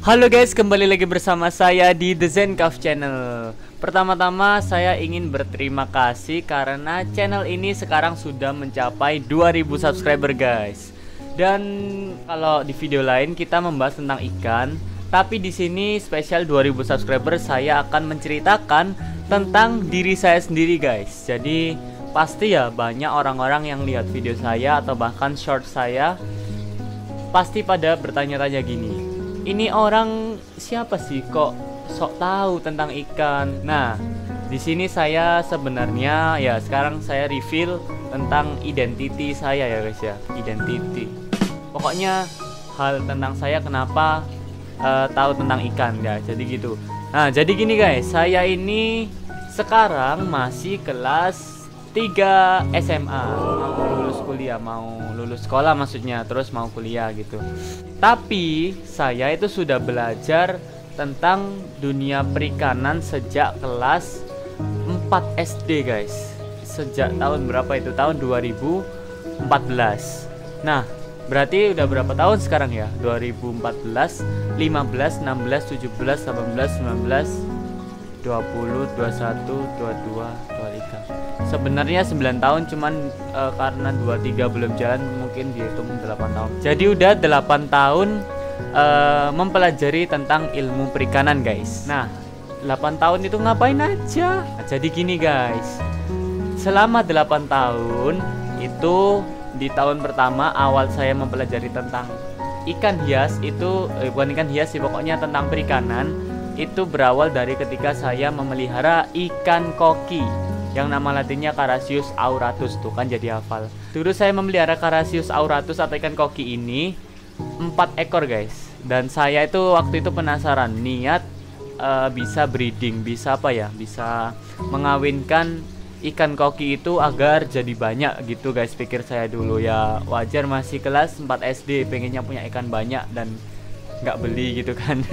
Halo guys, kembali lagi bersama saya di The Zencov Channel. Pertama-tama saya ingin berterima kasih karena channel ini sekarang sudah mencapai 2000 subscriber guys. Dan kalau di video lain kita membahas tentang ikan, tapi di sini spesial 2000 subscriber saya akan menceritakan tentang diri saya sendiri guys. Jadi pasti ya banyak orang-orang yang lihat video saya atau bahkan short saya pasti pada bertanya-tanya gini, ini orang siapa sih kok sok tahu tentang ikan? Nah, di sini saya sebenarnya ya sekarang saya reveal tentang identity saya ya guys ya, identity. Pokoknya hal tentang saya kenapa tahu tentang ikan ya, jadi gitu. Nah, jadi gini guys, saya ini sekarang masih kelas 3 SMA, mau lulus kuliah, mau lulus sekolah maksudnya, terus mau kuliah gitu. Tapi saya itu sudah belajar tentang dunia perikanan sejak kelas 4 SD guys. Sejak tahun berapa itu? Tahun 2014. Nah, berarti udah berapa tahun sekarang ya? 2014, 15, 16, 17, 18, 19, 20, 21, 22, 23. Sebenarnya 9 tahun, cuman karena 23 belum jalan mungkin dihitung 8 tahun. Jadi udah 8 tahun mempelajari tentang ilmu perikanan guys. Nah, 8 tahun itu ngapain aja? Nah, jadi gini guys, selama 8 tahun itu, di tahun pertama awal saya mempelajari tentang ikan hias itu, bukan ikan hias sih, pokoknya tentang perikanan. Itu berawal dari ketika saya memelihara ikan koki yang nama latinnya Carassius auratus, tuh kan jadi hafal. Dulu saya memelihara Carassius auratus atau ikan koki ini 4 ekor guys. Dan saya itu waktu itu penasaran, niat bisa breeding, bisa apa ya, bisa mengawinkan ikan koki itu agar jadi banyak gitu guys, pikir saya dulu. Ya wajar, masih kelas 4 SD, pengennya punya ikan banyak dan nggak beli gitu kan.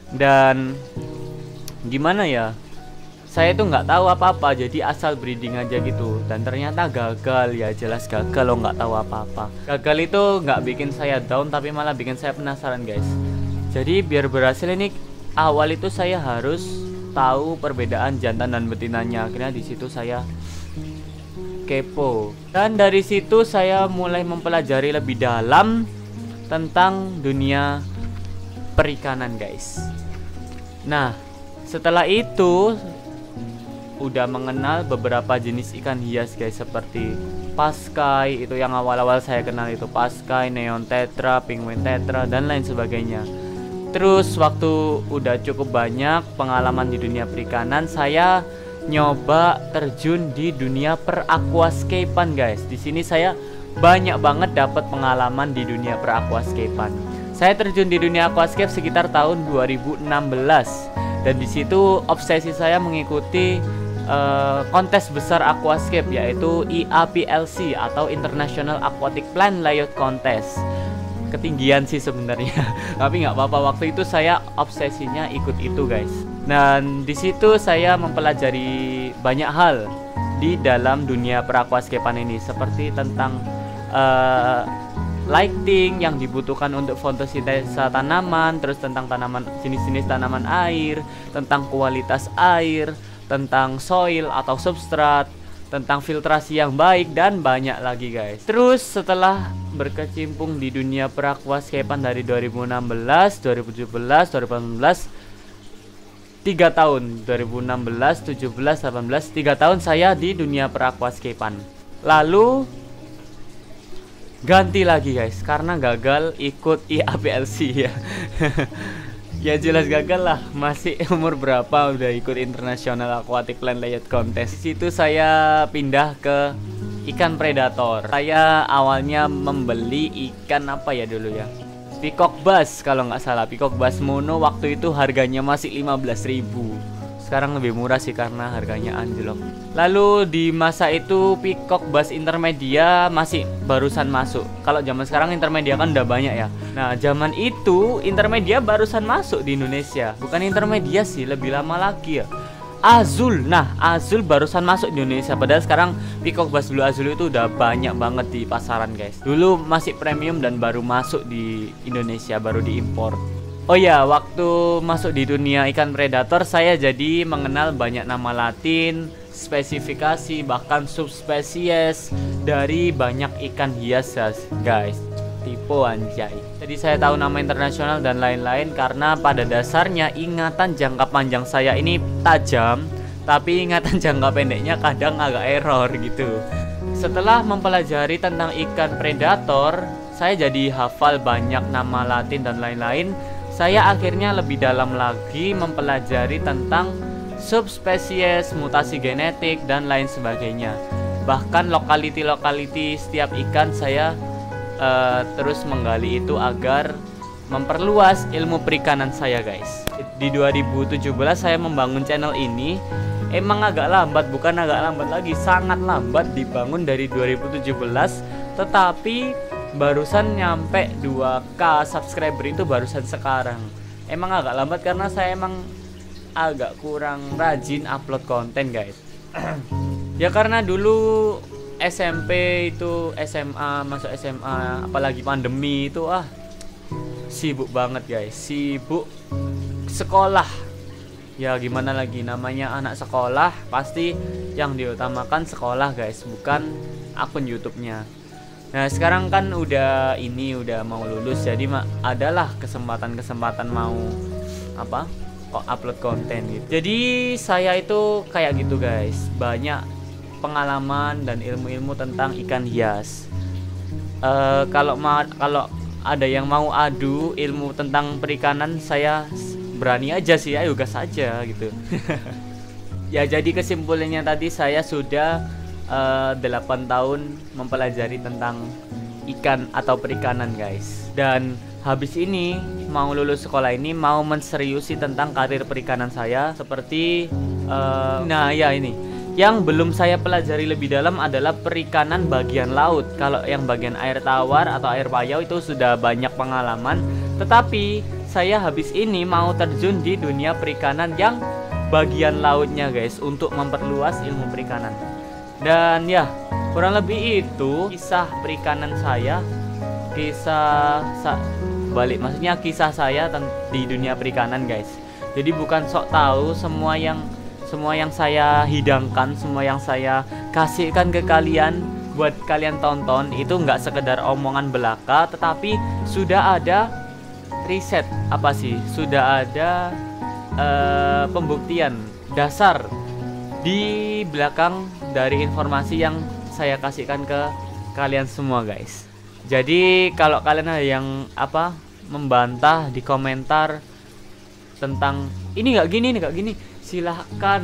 Dan gimana ya, saya tuh nggak tahu apa-apa, jadi asal breeding aja gitu. Dan ternyata gagal, ya jelas gagal loh, nggak tahu apa-apa. Gagal itu nggak bikin saya down, tapi malah bikin saya penasaran guys. Jadi biar berhasil ini, awal itu saya harus tahu perbedaan jantan dan betinanya. Akhirnya di situ saya kepo, dan dari situ saya mulai mempelajari lebih dalam tentang dunia perikanan guys. Nah, setelah itu udah mengenal beberapa jenis ikan hias guys, seperti paskai, itu yang awal-awal saya kenal, itu paskai, neon tetra, penguin tetra, dan lain sebagainya. Terus waktu udah cukup banyak pengalaman di dunia perikanan, saya nyoba terjun di dunia peraquascape-an guys. Di sini saya banyak banget dapat pengalaman di dunia peraquascape-an. Saya terjun di dunia aquascape sekitar tahun 2016, dan di situ obsesi saya mengikuti kontes besar aquascape, yaitu IAPLC atau International Aquatic Plant Layout Contest. Ketinggian sih sebenarnya, tapi nggak apa-apa, waktu itu saya obsesinya ikut itu guys. Dan di situ saya mempelajari banyak hal di dalam dunia peraquascape-an ini, seperti tentang lighting yang dibutuhkan untuk fotosintesa tanaman, terus tentang tanaman, jenis-jenis tanaman air, tentang kualitas air, tentang soil atau substrat, tentang filtrasi yang baik, dan banyak lagi guys. Terus setelah berkecimpung di dunia peraquascape-an dari 2016, 2017, 2018, 3 tahun, 2016, 17, 18, 3 tahun saya di dunia peraquascape-an. Lalu ganti lagi guys, karena gagal ikut IAPLC ya. Ya jelas gagal lah, masih umur berapa udah ikut International Aquatic Plant Layout Contest. Di situ saya pindah ke ikan predator. Saya awalnya membeli ikan apa ya dulu ya, peacock bass kalau nggak salah, peacock bass mono. Waktu itu harganya masih 15.000. Sekarang lebih murah sih karena harganya anjlok. Lalu di masa itu peacock bass intermedia masih barusan masuk. Kalau zaman sekarang intermedia kan udah banyak ya. Nah, zaman itu intermedia barusan masuk di Indonesia. Bukan intermedia sih, lebih lama lagi ya. Azul. Nah, Azul barusan masuk di Indonesia. Padahal sekarang peacock bass blue azul itu udah banyak banget di pasaran guys. Dulu masih premium dan baru masuk di Indonesia, baru diimpor. Oh ya, waktu masuk di dunia ikan predator saya jadi mengenal banyak nama Latin, spesifikasi, bahkan subspesies dari banyak ikan hias guys. Tipe anjay. Jadi saya tahu nama internasional dan lain-lain karena pada dasarnya ingatan jangka panjang saya ini tajam, tapi ingatan jangka pendeknya kadang agak error gitu. Setelah mempelajari tentang ikan predator, saya jadi hafal banyak nama Latin dan lain-lain. Saya akhirnya lebih dalam lagi mempelajari tentang subspesies, mutasi genetik, dan lain sebagainya. Bahkan lokaliti setiap ikan saya terus menggali itu agar memperluas ilmu perikanan saya guys. Di 2017 saya membangun channel ini. Emang agak lambat, bukan agak lambat lagi, sangat lambat dibangun dari 2017. Tetapi barusan nyampe 2K subscriber itu barusan sekarang. Emang agak lambat karena saya emang agak kurang rajin upload konten guys. Ya karena dulu SMP itu, SMA, masuk SMA, apalagi pandemi itu sibuk banget guys. Sibuk sekolah. Ya gimana lagi, namanya anak sekolah pasti yang diutamakan sekolah guys, bukan akun YouTube-nya. Nah sekarang kan udah mau lulus, jadi adalah kesempatan mau upload konten gitu. Jadi saya itu kayak gitu guys, banyak pengalaman dan ilmu-ilmu tentang ikan hias. Kalau ada yang mau adu ilmu tentang perikanan, saya berani aja sih, ayo gas aja gitu. Ya jadi kesimpulannya tadi saya sudah 8 tahun mempelajari tentang ikan atau perikanan guys. Dan habis ini mau lulus sekolah ini mau menseriusi tentang karir perikanan saya. Seperti ini yang belum saya pelajari lebih dalam adalah perikanan bagian laut. Kalau yang bagian air tawar atau air payau itu sudah banyak pengalaman. Tetapi saya habis ini mau terjun di dunia perikanan yang bagian lautnya guys, untuk memperluas ilmu perikanan. Dan ya kurang lebih itu kisah perikanan saya, maksudnya kisah saya di dunia perikanan guys. Jadi bukan sok tahu semua yang saya hidangkan, semua yang saya kasihkan ke kalian buat kalian tonton itu nggak sekedar omongan belaka, tetapi sudah ada riset, sudah ada pembuktian dasar di belakang dari informasi yang saya kasihkan ke kalian semua guys. Jadi kalau kalian ada yang membantah di komentar tentang ini nggak gini, silahkan.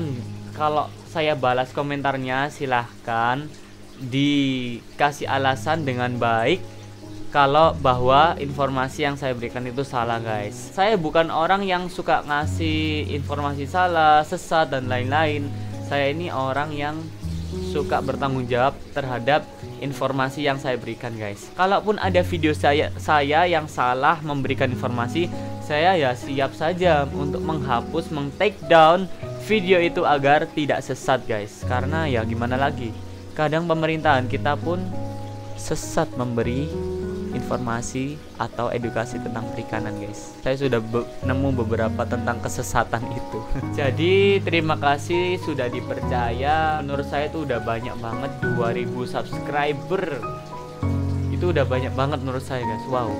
Kalau saya balas komentarnya, silahkan dikasih alasan dengan baik kalau bahwa informasi yang saya berikan itu salah guys. Saya bukan orang yang suka ngasih informasi salah, sesat dan lain-lain. Saya ini orang yang suka bertanggung jawab terhadap informasi yang saya berikan guys. Kalaupun ada video saya yang salah memberikan informasi, saya ya siap saja untuk menghapus, take down video itu agar tidak sesat guys. Karena ya gimana lagi, kadang pemerintahan kita pun sesat memberi informasi atau edukasi tentang perikanan guys. Saya sudah nemu beberapa tentang kesesatan itu. Jadi terima kasih sudah dipercaya. Menurut saya itu udah banyak banget, 2000 subscriber. Itu udah banyak banget menurut saya guys. Wow.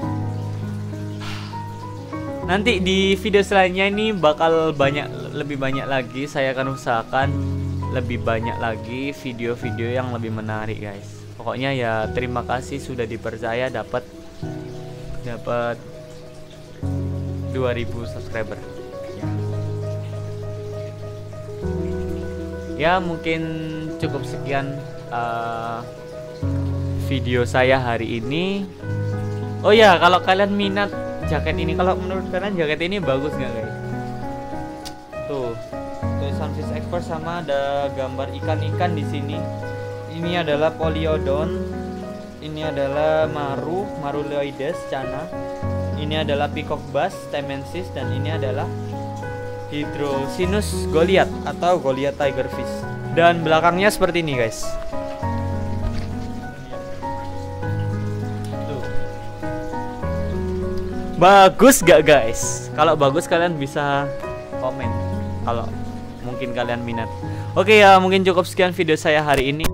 Nanti di video selanjutnya ini bakal lebih banyak lagi. Saya akan usahakan lebih banyak lagi video-video yang lebih menarik guys. Pokoknya ya terima kasih sudah dipercaya dapat 2000 subscriber. Ya mungkin cukup sekian video saya hari ini. Oh ya, kalau kalian minat jaket ini, kalau menurut kalian jaket ini bagus nggak guys? Tuh, tulisan Fish Expert sama ada gambar ikan-ikan di sini. Ini adalah Poliodon, ini adalah Maruloides cana, ini adalah Peacock bass temensis, dan ini adalah Hydrocinus goliath atau Goliath tigerfish. Dan belakangnya seperti ini guys. Tuh. Bagus gak guys? Kalau bagus kalian bisa komen. Kalau mungkin kalian minat. Oke ya, mungkin cukup sekian video saya hari ini.